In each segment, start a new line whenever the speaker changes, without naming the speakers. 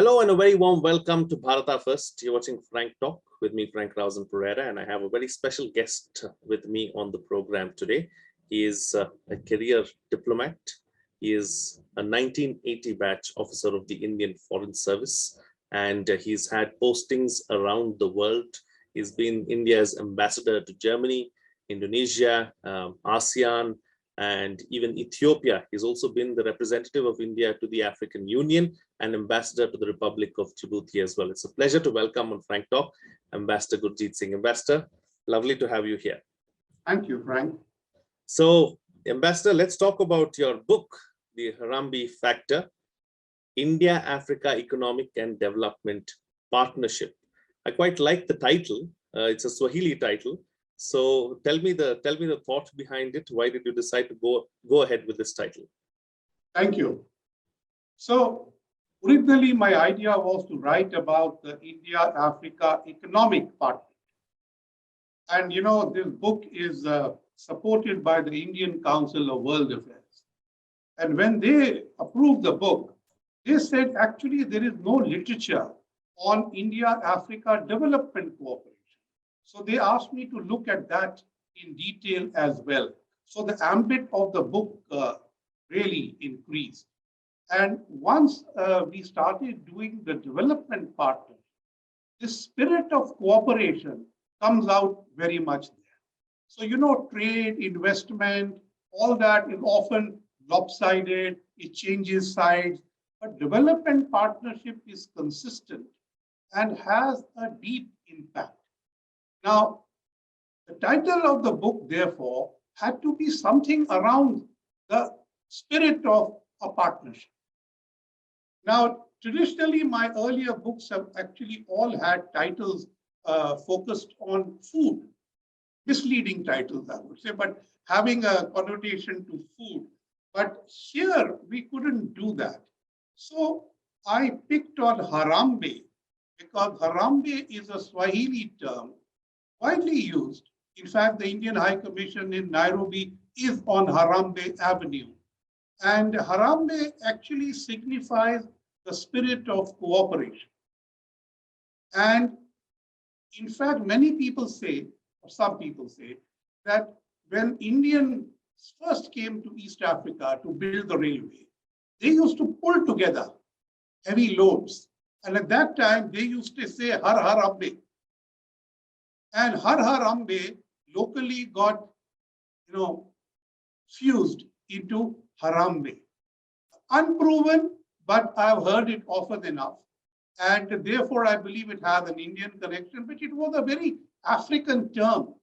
Hello and a very warm welcome to Bharata First. You're watching Frank Talk with me, frankrausanpereira, and I have a very special guest with me on the program today. He is a career diplomat. He is a 1980 batch officer of the Indian Foreign Service, and he's had postings around the world. He's been India's ambassador to Germany, Indonesia, ASEAN, and even Ethiopia. He's also been the representative of India to the African Union and ambassador to the Republic of Djibouti as well. It's a pleasure to welcome on Frank Talk, Ambassador Gurjit Singh. Ambassador, lovely to have you here.
Thank you, Frank.
So, Ambassador, let's talk about your book, The Harambee Factor, India-Africa Economic and Development Partnership. I quite like the title. It's a Swahili title. So tell me the thought behind it. Why did you decide to go ahead with this title?
Thank you. So originally my idea was to write about the India-Africa economic partnership. And you know, this book is supported by the Indian Council of World Affairs. And when they approved the book, they said actually there is no literature on India-Africa development cooperation. So they asked me to look at that in detail as well. So the ambit of the book really increased. And once we started doing the development partnership, the spirit of cooperation comes out very much there. So, you know, trade, investment, all that is often lopsided, it changes sides, but development partnership is consistent and has a deep impact. Now, the title of the book, therefore, had to be something around the spirit of a partnership. Now, traditionally, my earlier books have actually all had titles focused on food, misleading titles, I would say, but having a connotation to food. But here, we couldn't do that. So I picked on Harambe, because Harambe is a Swahili term widely used. In fact, the Indian High Commission in Nairobi is on Harambe Avenue. And Harambe actually signifies the spirit of cooperation. And in fact, many people say, or some people say, that when Indians first came to East Africa to build the railway, they used to pull together heavy loads. And at that time, they used to say, Har Harambe. And Har Harambe locally got, fused into Harambe. Unproven, but I've heard it often enough. And therefore, I believe it has an Indian connection, but it was a very African term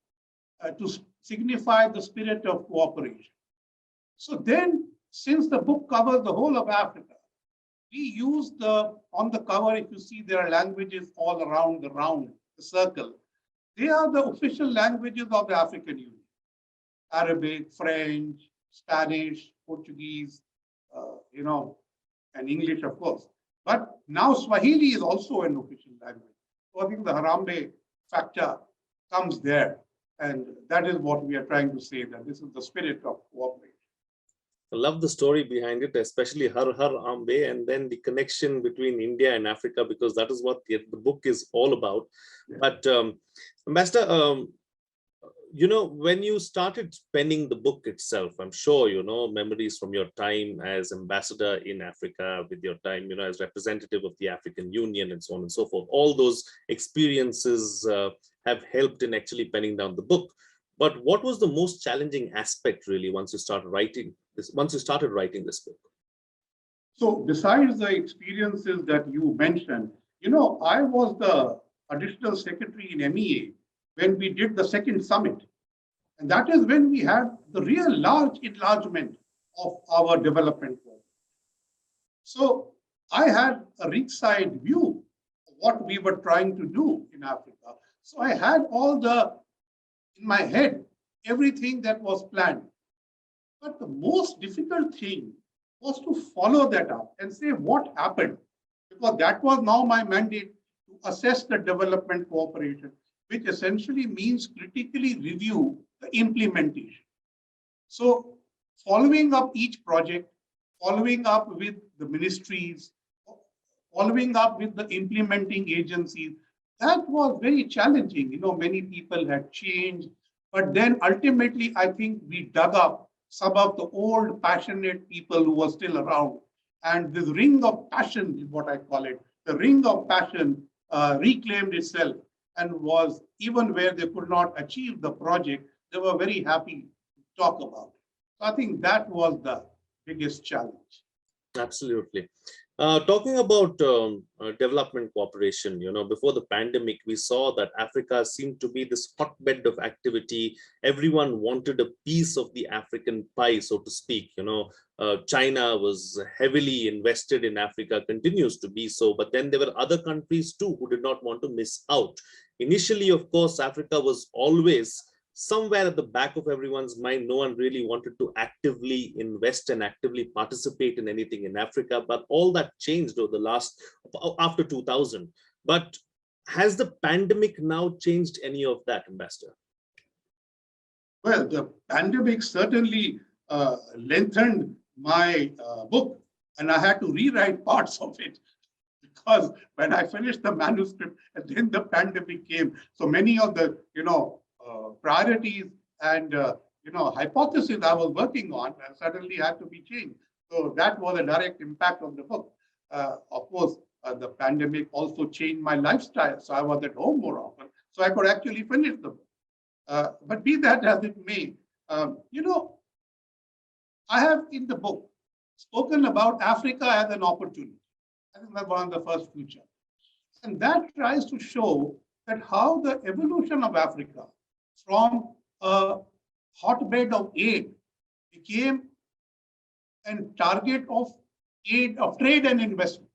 to signify the spirit of cooperation. So then, since the book covers the whole of Africa, we use on the cover, if you see, there are languages all around the circle. They are the official languages of the African Union. Arabic, French, Spanish, Portuguese, and English, of course. But now Swahili is also an official language. So I think the Harambee factor comes there. And that is what we are trying to say, that this is the spirit of cooperation.
I love the story behind it, especially Har Harambe, and then the connection between India and Africa, because that is what the book is all about. Yeah. But Ambassador, when you started penning the book itself, I'm sure, memories from your time as ambassador in Africa, with your time, as representative of the African Union and so on and so forth, all those experiences have helped in actually penning down the book. But what was the most challenging aspect really once you started writing this book?
So besides the experiences that you mentioned, I was the additional secretary in MEA when we did the second summit. And that is when we had the real large enlargement of our development program. So I had a ringside view of what we were trying to do in Africa. So I had in my head, everything that was planned. But the most difficult thing was to follow that up and say what happened, because that was now my mandate to assess the development cooperation, which essentially means critically review the implementation. So following up each project, following up with the ministries, following up with the implementing agencies. That was very challenging. Many people had changed, but then ultimately, I think we dug up some of the old passionate people who were still around. And this ring of passion is what I call it. The ring of passion reclaimed itself and was, even where they could not achieve the project, they were very happy to talk about it. So I think that was the biggest challenge.
Absolutely. Talking about development cooperation, before the pandemic, we saw that Africa seemed to be this hotbed of activity. Everyone wanted a piece of the African pie, so to speak. China was heavily invested in Africa, continues to be so, but then there were other countries too who did not want to miss out. Initially, of course, Africa was always somewhere at the back of everyone's mind. No one really wanted to actively invest and actively participate in anything in Africa, but all that changed over the last, after 2000. But has the pandemic now changed any of that, Ambassador?
Well, the pandemic certainly lengthened my book, and I had to rewrite parts of it, because when I finished the manuscript and then the pandemic came, so many of the priorities and hypotheses I was working on suddenly had to be changed. So that was a direct impact on the book. Of course, the pandemic also changed my lifestyle, so I was at home more often, so I could actually finish the book. But be that as it may, I have in the book spoken about Africa as an opportunity. I think that's one of the first few chapters. And that tries to show that how the evolution of Africa from a hotbed of aid became a target of aid, of trade and investment.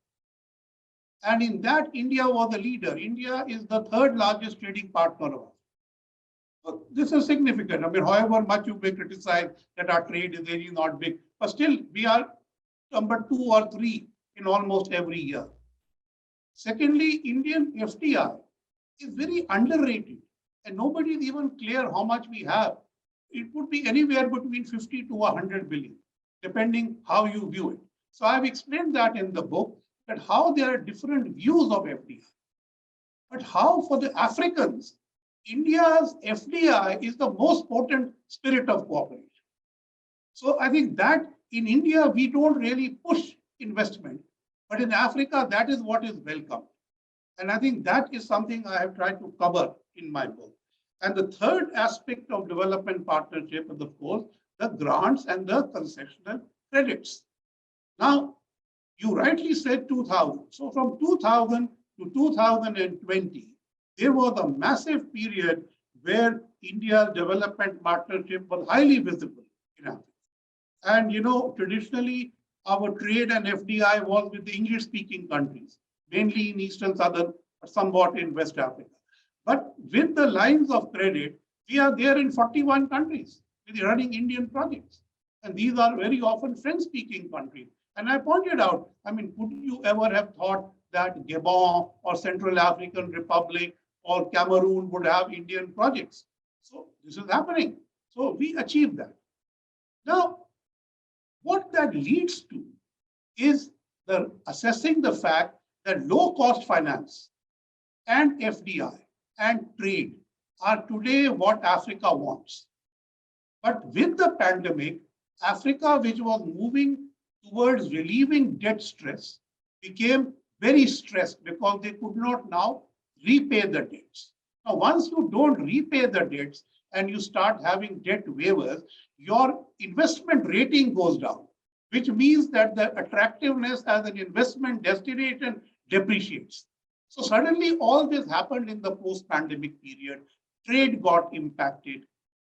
And in that, India was a leader. India is the third largest trading partner of us. So this is significant. However much you may criticize that our trade is really not big, but still we are number 2 or 3 in almost every year. Secondly, Indian FDI is very underrated, and nobody is even clear how much we have. It would be anywhere between 50 to 100 billion, depending how you view it. So I've explained that in the book, that how there are different views of FDI, but how for the Africans, India's FDI is the most potent spirit of cooperation. So I think that in India, we don't really push investment, but in Africa, that is what is welcome. And I think that is something I have tried to cover in my book. And the third aspect of development partnership is, of course, the grants and the concessional credits. Now, you rightly said 2000. So from 2000 to 2020, there was a massive period where India's development partnership was highly visible in Africa. And, traditionally, our trade and FDI was with the English-speaking countries, mainly in Eastern, Southern, or somewhat in West Africa. But with the lines of credit, we are there in 41 countries with running Indian projects. And these are very often French-speaking countries. And I pointed out, could you ever have thought that Gabon or Central African Republic or Cameroon would have Indian projects? So this is happening. So we achieved that. Now, what that leads to is assessing the fact that low-cost finance and FDI and trade are today what Africa wants. But with the pandemic, Africa, which was moving towards relieving debt stress, became very stressed because they could not now repay the debts. Now, once you don't repay the debts and you start having debt waivers, your investment rating goes down, which means that the attractiveness as an investment destination depreciates. So suddenly all this happened in the post-pandemic period. Trade got impacted.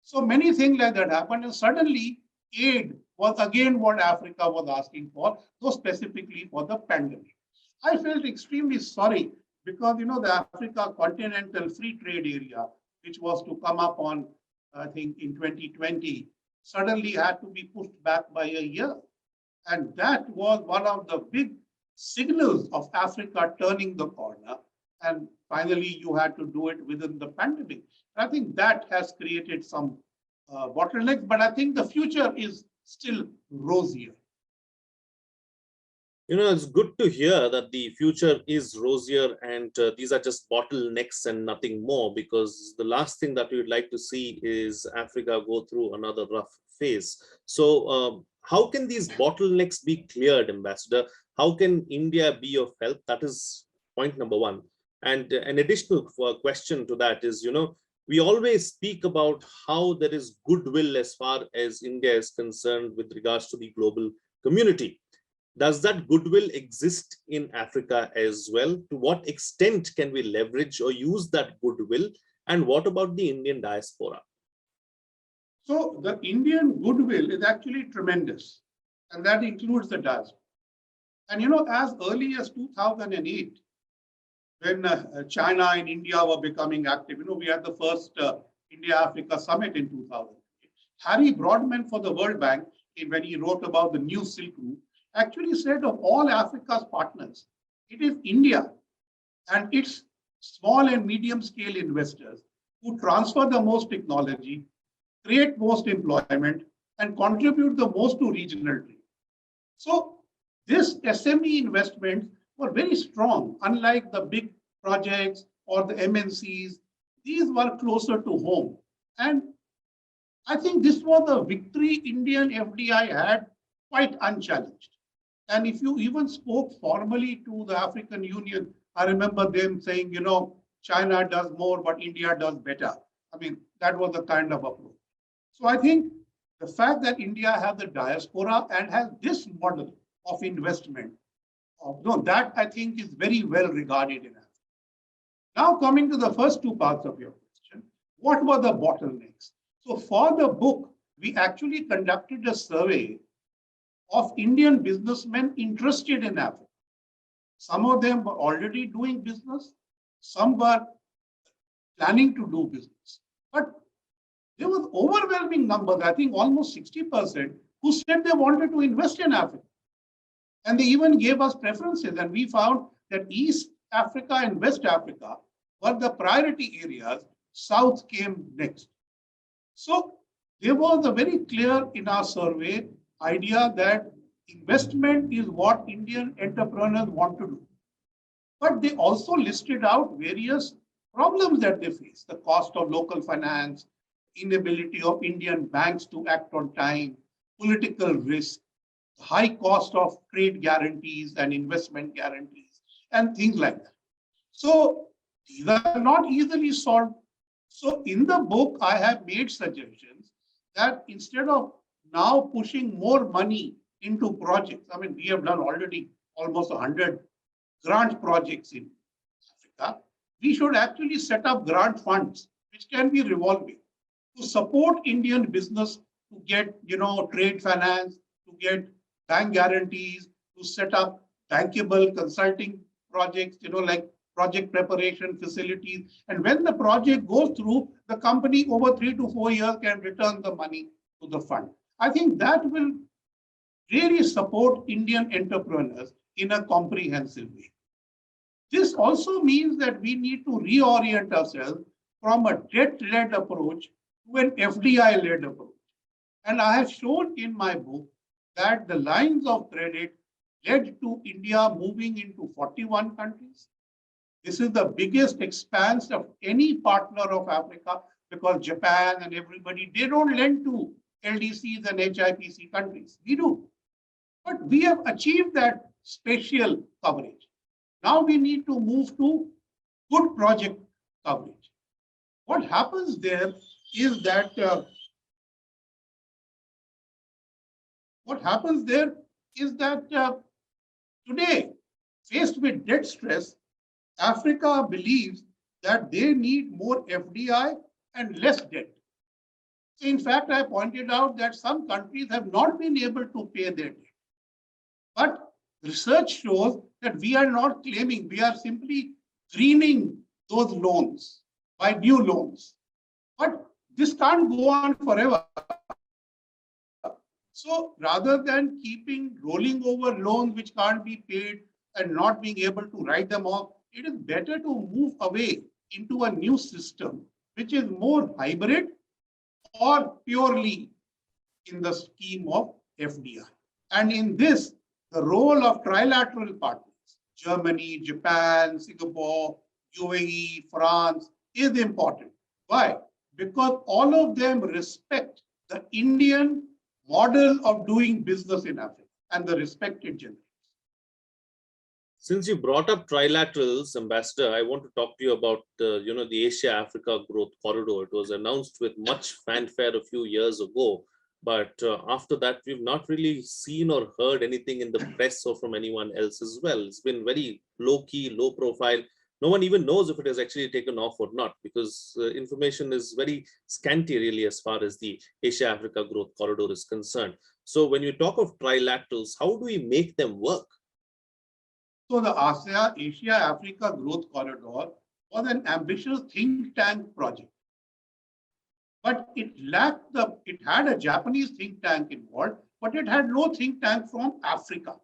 So many things like that happened, and suddenly aid was again what Africa was asking for, though specifically for the pandemic. I felt extremely sorry because, the Africa Continental Free Trade Area, which was to come up on, I think, in 2020, suddenly had to be pushed back by a year. And that was one of the big signals of Africa turning the corner. And finally, you had to do it within the pandemic. And I think that has created some bottlenecks, but I think the future is still rosier.
It's good to hear that the future is rosier and these are just bottlenecks and nothing more, because the last thing that we would like to see is Africa go through another rough phase. So, how can these bottlenecks be cleared, Ambassador? How can India be of help? That is point number one. And an additional question to that is, we always speak about how there is goodwill as far as India is concerned with regards to the global community. Does that goodwill exist in Africa as well? To what extent can we leverage or use that goodwill? And what about the Indian diaspora?
So the Indian goodwill is actually tremendous, and that includes the diaspora. And as early as 2008, when China and India were becoming active, we had the first India-Africa summit in 2008. Harry Broadman for the World Bank, when he wrote about the new Silk Route, actually said of all Africa's partners, it is India and its small and medium scale investors who transfer the most technology, create most employment, and contribute the most to regional trade. So this SME investments were very strong, unlike the big projects or the MNCs. These were closer to home. And I think this was a victory Indian FDI had quite unchallenged. And if you even spoke formally to the African Union, I remember them saying, China does more, but India does better. I mean, that was the kind of approach. So I think the fact that India has the diaspora and has this model of investment, that I think is very well regarded in Africa. Now coming to the first two parts of your question, what were the bottlenecks? So for the book, we actually conducted a survey of Indian businessmen interested in Africa. Some of them were already doing business, some were planning to do business. But there was overwhelming numbers, I think almost 60%, who said they wanted to invest in Africa. And they even gave us preferences. And we found that East Africa and West Africa were the priority areas. South came next. So there was a very clear in our survey idea that investment is what Indian entrepreneurs want to do. But they also listed out various problems that they face: the cost of local finance, inability of Indian banks to act on time, political risk, high cost of trade guarantees and investment guarantees, and things like that. So these are not easily solved. So in the book, I have made suggestions that instead of now pushing more money into projects, I mean, we have done already almost 100 grant projects in Africa. We should actually set up grant funds, which can be revolving, to support Indian business to get, trade finance, to get bank guarantees, to set up bankable consulting projects, like project preparation facilities. And when the project goes through, the company over 3 to 4 years can return the money to the fund. I think that will really support Indian entrepreneurs in a comprehensive way. This also means that we need to reorient ourselves from a debt-led approach to an FDI-led approach. And I have shown in my book that the lines of credit led to India moving into 41 countries. This is the biggest expanse of any partner of Africa, because Japan and everybody, they don't lend to LDCs and HIPC countries. We do. But we have achieved that spatial coverage. Now we need to move to good project coverage. What happens there is that today, faced with debt stress, Africa believes that they need more FDI and less debt. So in fact, I pointed out that some countries have not been able to pay their debt. But research shows that we are not claiming, we are simply greening those loans by new loans. But this can't go on forever. So rather than rolling over loans which can't be paid and not being able to write them off, it is better to move away into a new system, which is more hybrid or purely in the scheme of FDI. And in this, the role of trilateral partners, Germany, Japan, Singapore, UAE, France, is important. Why? Because all of them respect the Indian model of doing business in Africa and the respect it generates.
Since you brought up trilaterals, Ambassador, I want to talk to you about the Asia-Africa Growth Corridor. It was announced with much fanfare a few years ago, but after that, we've not really seen or heard anything in the press or from anyone else as well. It's been very low-key, low-profile. No one even knows if it has actually taken off or not, because information is very scanty, really, as far as the Asia-Africa Growth Corridor is concerned. So when you talk of trilaterals, how do we make them work?
So the Asia-Africa Growth Corridor was an ambitious think tank project. But it had a Japanese think tank involved, but it had no think tank from Africa.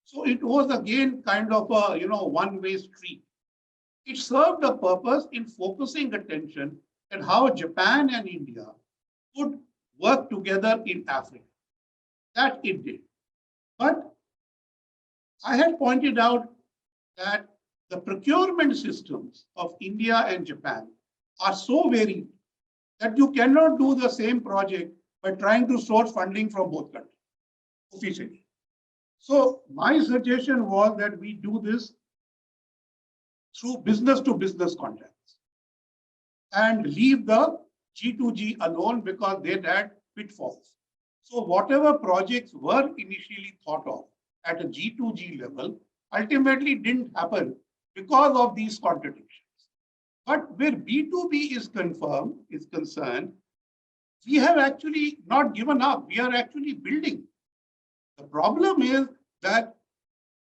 So it was again kind of a one-way street. It served a purpose in focusing attention at how Japan and India could work together in Africa. That it did. But I had pointed out that the procurement systems of India and Japan are so varied that you cannot do the same project by trying to source funding from both countries officially. So my suggestion was that we do this through business-to-business contracts and leave the G2G alone because they had pitfalls. So whatever projects were initially thought of at a G2G level ultimately didn't happen because of these contradictions. But where B2B is concerned, we have actually not given up. We are actually building. The problem is that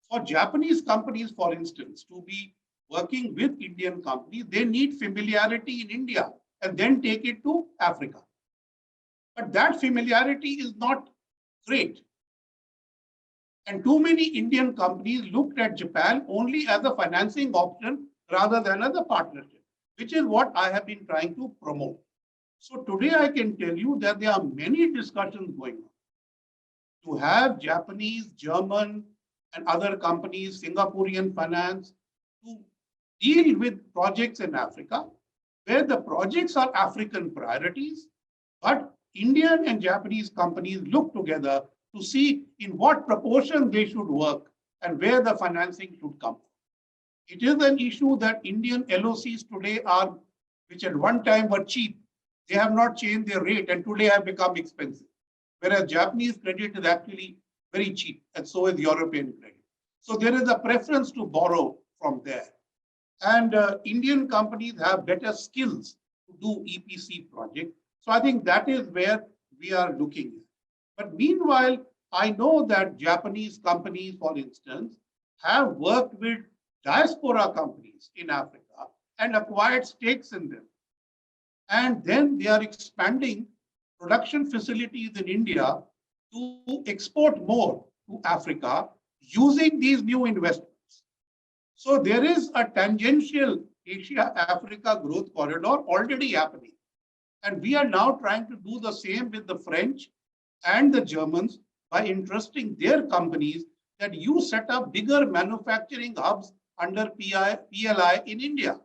for Japanese companies, for instance, to be working with Indian companies, they need familiarity in India and then take it to Africa. But that familiarity is not great. And too many Indian companies looked at Japan only as a financing option rather than as a partnership, which is what I have been trying to promote. So today I can tell you that there are many discussions going on to have Japanese, German, and other companies, Singaporean finance, to deal with projects in Africa, where the projects are African priorities, but Indian and Japanese companies look together to see in what proportion they should work and where the financing should come. It is an issue that Indian LOCs today are, which at one time were cheap, they have not changed their rate and today have become expensive. Whereas Japanese credit is actually very cheap, and so is European credit. So there is a preference to borrow from there. And Indian companies have better skills to do EPC projects. So I think that is where we are looking at. But meanwhile, I know that Japanese companies, for instance, have worked with diaspora companies in Africa and acquired stakes in them. And then they are expanding production facilities in India to export more to Africa using these new investments. So there is a tangential Asia-Africa growth corridor already happening. And we are now trying to do the same with the French and the Germans by entrusting their companies that you set up bigger manufacturing hubs under PLI in India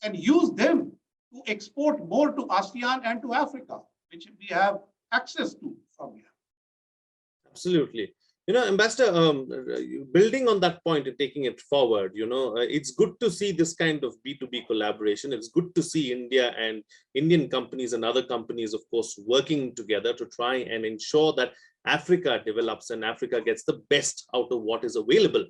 and use them to export more to ASEAN and to Africa, which we have access to from here.
Absolutely. Ambassador, building on that point and taking it forward, it's good to see this kind of B2B collaboration. It's good to see India and Indian companies and other companies, of course, working together to try and ensure that Africa develops and Africa gets the best out of what is available.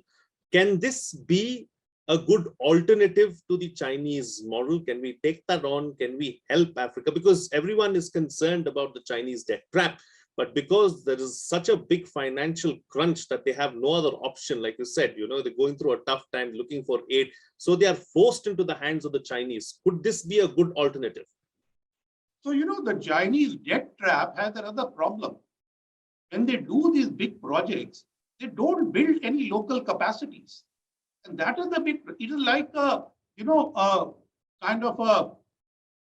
Can this be a good alternative to the Chinese model? Can we take that on? Can we help Africa? Because everyone is concerned about the Chinese debt trap. But because there is such a big financial crunch that they have no other option, like you said, they're going through a tough time looking for aid. So they are forced into the hands of the Chinese. Could this be a good alternative?
So, the Chinese debt trap has another problem. When they do these big projects, they don't build any local capacities. And that is the big, it is like a kind of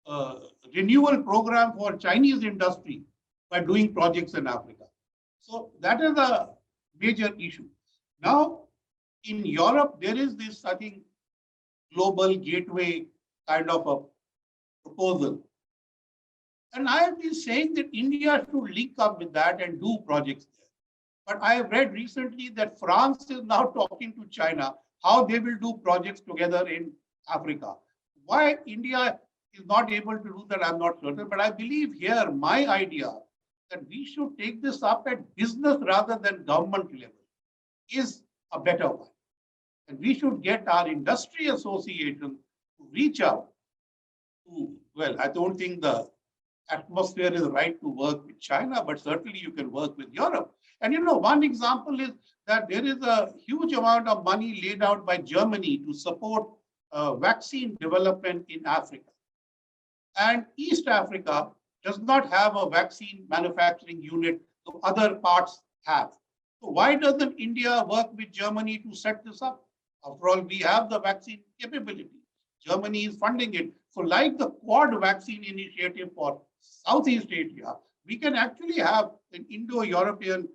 a renewal program for Chinese industry by doing projects in Africa. So that is a major issue. Now, in Europe, there is this, I think, global gateway kind of a proposal. And I have been saying that India should link up with that and do projects there. But I have read recently that France is now talking to China how they will do projects together in Africa. Why India is not able to do that, I'm not certain. But I believe here, my idea that we should take this up at business rather than government level is a better one. And we should get our industry association to reach out to, well, I don't think the atmosphere is right to work with China, but certainly you can work with Europe. And one example is that there is a huge amount of money laid out by Germany to support vaccine development in Africa. And East Africa does not have a vaccine manufacturing unit, so other parts have. So why doesn't India work with Germany to set this up? After all, we have the vaccine capability. Germany is funding it. So like the Quad vaccine initiative for Southeast Asia, we can actually have an Indo-European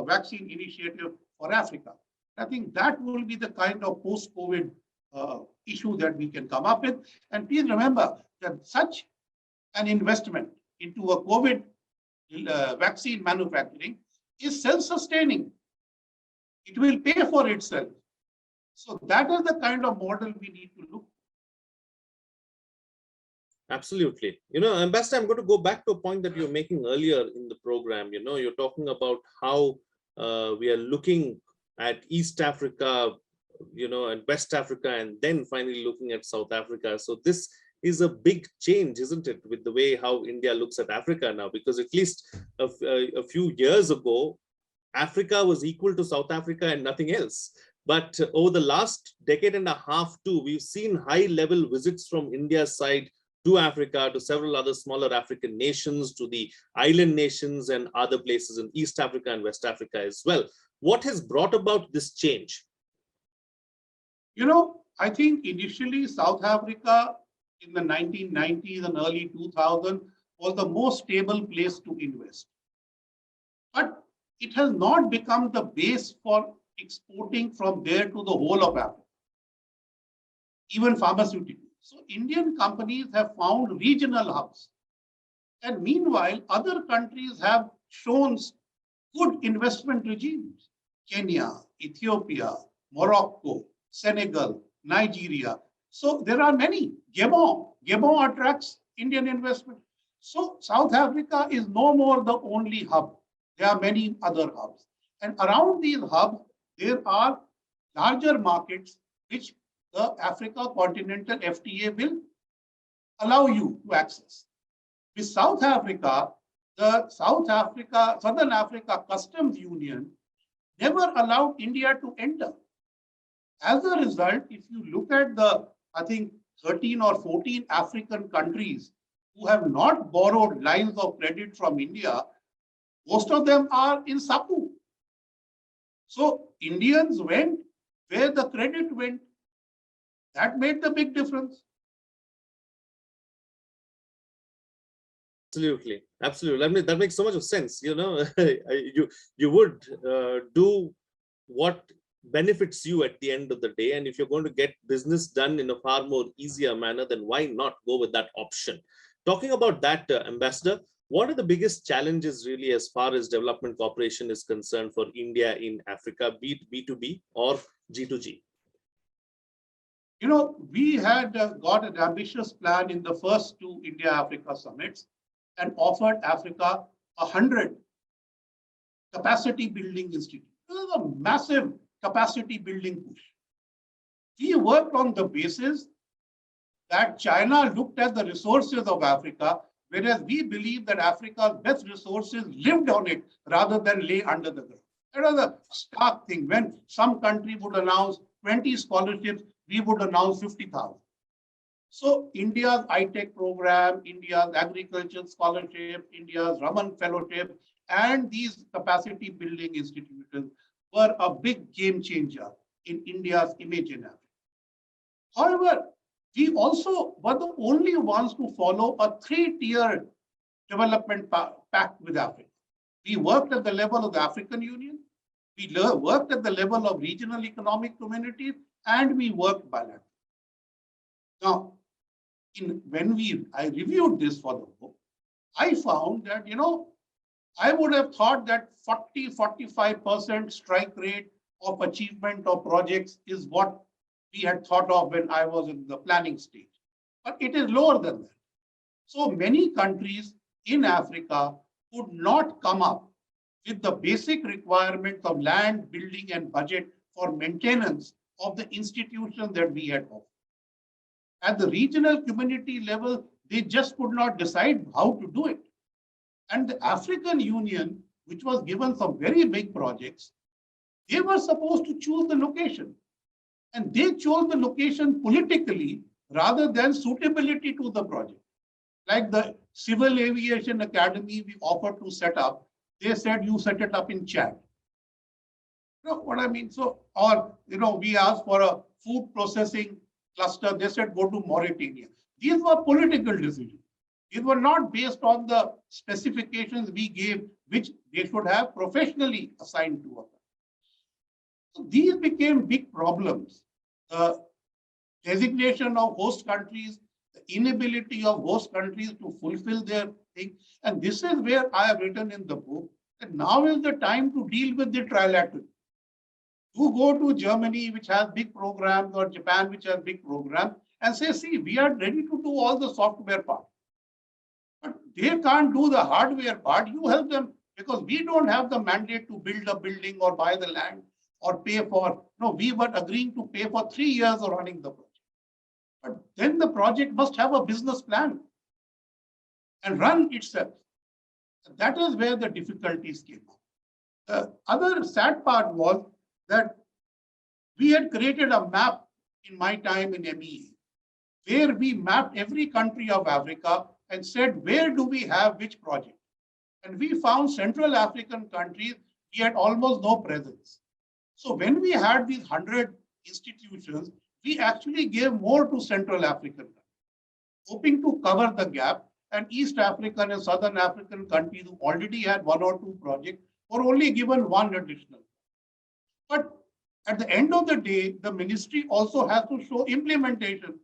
vaccine initiative for Africa. I think that will be the kind of post-COVID issue that we can come up with. And please remember that such an investment into a COVID vaccine manufacturing is self-sustaining. It will pay for itself. So that is the kind of model we need to look.
Absolutely. Ambassador, I'm going to go back to a point that you're making earlier in the program. You're talking about how we are looking at East Africa, and West Africa, and then finally looking at South Africa. So this is a big change, isn't it, with the way how India looks at Africa now? Because at least a few years ago, Africa was equal to South Africa and nothing else. But over the last decade and a half too, we've seen high-level visits from India's side to Africa, to several other smaller African nations, to the island nations and other places in East Africa and West Africa as well. What has brought about this change?
I think initially South Africa in the 1990s and early 2000s was the most stable place to invest. But it has not become the base for exporting from there to the whole of Africa, even pharmaceuticals. So Indian companies have found regional hubs. And meanwhile, other countries have shown good investment regimes. Kenya, Ethiopia, Morocco, Senegal, Nigeria. So there are many. Gabon attracts Indian investment. So South Africa is no more the only hub. There are many other hubs. And around these hubs, there are larger markets which the Africa Continental FTA will allow you to access. With South Africa, the Southern Africa Customs Union never allowed India to enter. As a result, if you look at the, I think, 13 or 14 African countries who have not borrowed lines of credit from India, most of them are in SAPU. So Indians went where the credit went. That made the big difference.
Absolutely. I mean, that makes so much of sense. You would do what benefits you at the end of the day. And if you're going to get business done in a far more easier manner, then why not go with that option? Talking about that, Ambassador, what are the biggest challenges really as far as development cooperation is concerned for India in Africa, be it B2B or G2G?
We had got an ambitious plan in the first two India-Africa summits and offered Africa 100 capacity building institutes. This is a massive capacity building push. We worked on the basis that China looked at the resources of Africa, whereas we believe that Africa's best resources lived on it rather than lay under the ground. That was a stark thing. When some country would announce 20 scholarships, we would announce 50,000. So India's ITech program, India's agriculture scholarship, India's Raman fellowship, and these capacity building institutions were a big game changer in India's image in Africa. However, we also were the only ones to follow a 3-tier development pact with Africa. We worked at the level of the African Union, We worked at the level of regional economic communities and we worked bilaterally. Now, when I reviewed this for the book, I found that, I would have thought that 40-45% strike rate of achievement of projects is what we had thought of when I was in the planning stage. But it is lower than that. So many countries in Africa could not come up with the basic requirements of land, building, and budget for maintenance of the institutions that we had offered. At the regional community level, they just could not decide how to do it. And the African Union, which was given some very big projects, they were supposed to choose the location. And they chose the location politically rather than suitability to the project. Like the Civil Aviation Academy we offered to set up, they said you set it up in Chad. You know what I mean? So, or, we asked for a food processing cluster, they said go to Mauritania. These were political decisions. These were not based on the specifications we gave, which they should have professionally assigned to us. So these became big problems. The designation of host countries, the inability of host countries to fulfill their thing. And this is where I have written in the book that now is the time to deal with the trilateral. You go to Germany, which has big programs, or Japan, which has big programs, and say, see, we are ready to do all the software part. But they can't do the hardware part. You help them because we don't have the mandate to build a building or buy the land or pay for. No, we were agreeing to pay for 3 years of running the project. But then the project must have a business plan and run itself. And that is where the difficulties came up. The other sad part was that we had created a map in my time in MEA, where we mapped every country of Africa and said, where do we have which project? And we found Central African countries, we had almost no presence. So when we had these 100 institutions, we actually gave more to Central African countries, hoping to cover the gap. And East African and Southern African countries who already had 1 or 2 projects were only given 1 additional. But at the end of the day, the ministry also has to show implementation.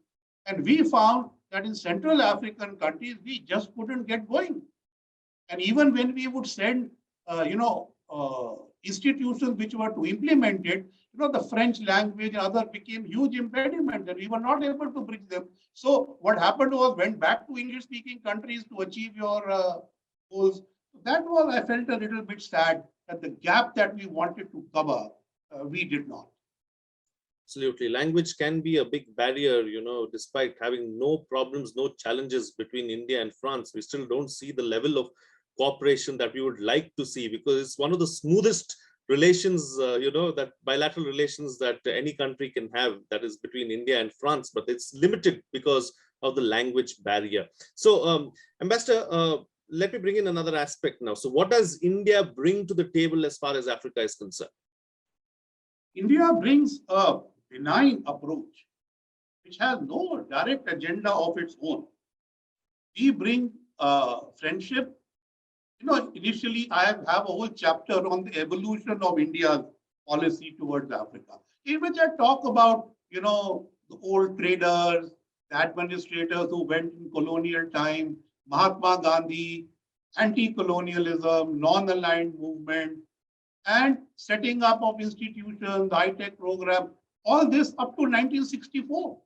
And we found that in Central African countries, we just couldn't get going. And even when we would send, institutions which were to implement it, the French language and other became huge impediment, and we were not able to bridge them. So what happened was went back to English-speaking countries to achieve your goals. That was, I felt a little bit sad that the gap that we wanted to cover, we did not.
Absolutely. Language can be a big barrier, despite having no problems, no challenges between India and France. We still don't see the level of cooperation that we would like to see, because it's one of the smoothest relations, that bilateral relations that any country can have, that is between India and France, but it's limited because of the language barrier. So, Ambassador, let me bring in another aspect now. So what does India bring to the table as far as Africa is concerned?
India brings a benign approach, which has no direct agenda of its own. We bring friendship. Initially, I have a whole chapter on the evolution of India's policy towards Africa, in which I talk about, the old traders, the administrators who went in colonial time, Mahatma Gandhi, anti-colonialism, non-aligned movement, and setting up of institutions, the high-tech program, all this up to 1964.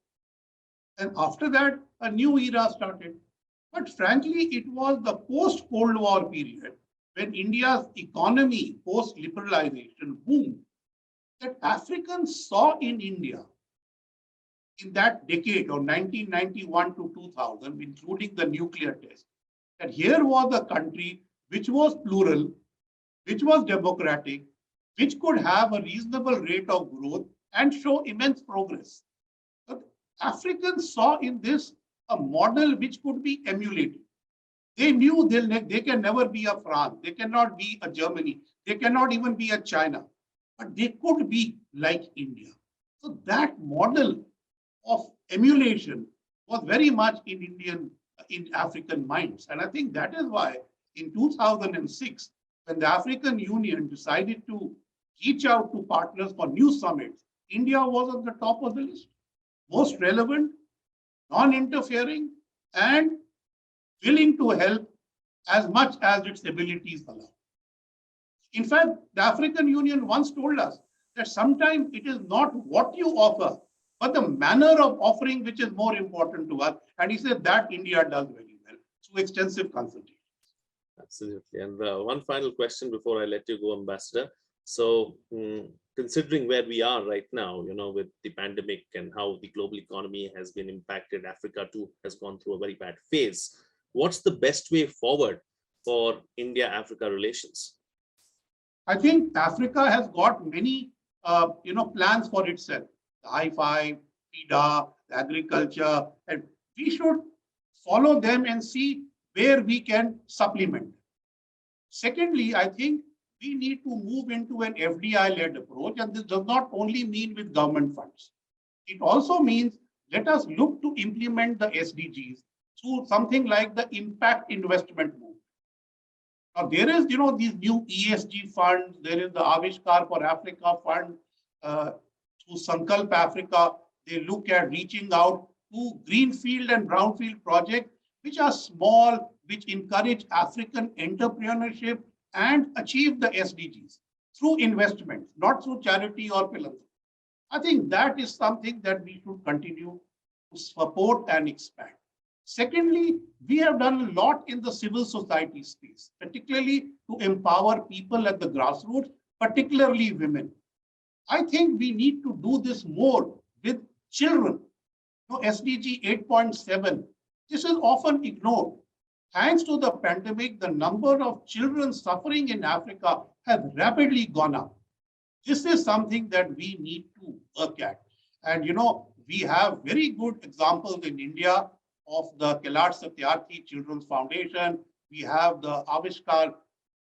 And after that, a new era started. But frankly, it was the post-Cold War period when India's economy, post-liberalization, boomed, that Africans saw in India in that decade of 1991 to 2000, including the nuclear test, that here was a country which was plural, which was democratic, which could have a reasonable rate of growth and show immense progress. But Africans saw in this a model which could be emulated. They knew they can never be a France, they cannot be a Germany, they cannot even be a China, but they could be like India. So that model of emulation was very much in African minds. And I think that is why in 2006, when the African Union decided to reach out to partners for new summits, India was at the top of the list. Most relevant, non-interfering, and willing to help as much as its abilities allow. In fact, the African Union once told us that sometimes it is not what you offer, but the manner of offering which is more important to us. And he said that India does very well through extensive consultation.
Absolutely. And one final question before I let you go, Ambassador. So considering where we are right now, with the pandemic and how the global economy has been impacted, Africa too has gone through a very bad phase. What's the best way forward for India-Africa relations?
I think Africa has got many, plans for itself. The Hi-Fi, FIDA, agriculture, and we should follow them and see where we can supplement. Secondly, I think we need to move into an FDI-led approach, and this does not only mean with government funds. It also means let us look to implement the SDGs through something like the impact investment movement. Now, there is, these new ESG funds. There is the Avishkar for Africa fund. Through Sankalp Africa, they look at reaching out to greenfield and brownfield projects, which are small, which encourage African entrepreneurship and achieve the SDGs through investments, not through charity or philanthropy. I think that is something that we should continue to support and expand. Secondly, we have done a lot in the civil society space, particularly to empower people at the grassroots, particularly women. I think we need to do this more with children. SDG 8.7, this is often ignored. Thanks to the pandemic, the number of children suffering in Africa has rapidly gone up. This is something that we need to work at. And, we have very good examples in India of the Kailash Satyarthi Children's Foundation. We have the Avishkar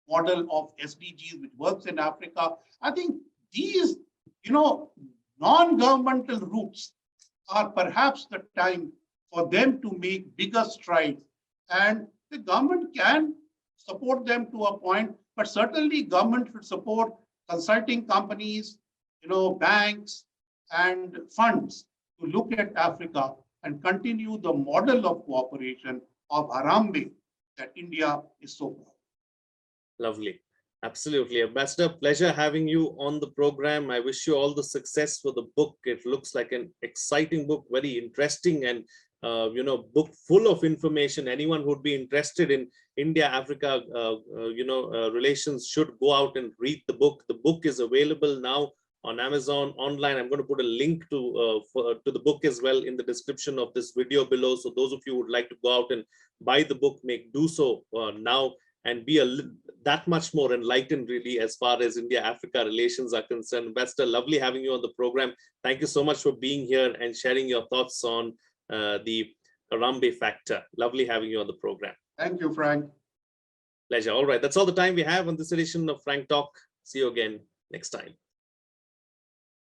model of SDGs, which works in Africa. I think these, non-governmental routes are perhaps the time for them to make bigger strides. And the government can support them to a point, but certainly government should support consulting companies, banks and funds to look at Africa and continue the model of cooperation of Harambe that India is so proud.
Lovely. Absolutely. Ambassador, pleasure having you on the program. I wish you all the success for the book. It looks like an exciting book, very interesting, and book full of information. Anyone who would be interested in India-Africa, relations should go out and read the book. The book is available now on Amazon online. I'm going to put a link to the book as well in the description of this video below. So those of you who would like to go out and buy the book, do so now and be that much more enlightened, really, as far as India-Africa relations are concerned. Ambassador, lovely having you on the program. Thank you so much for being here and sharing your thoughts on the Harambee Factor. Lovely having you on the program.
Thank you, Frank.
Pleasure. All right, that's all the time we have on this edition of Frank Talk. See you again next time.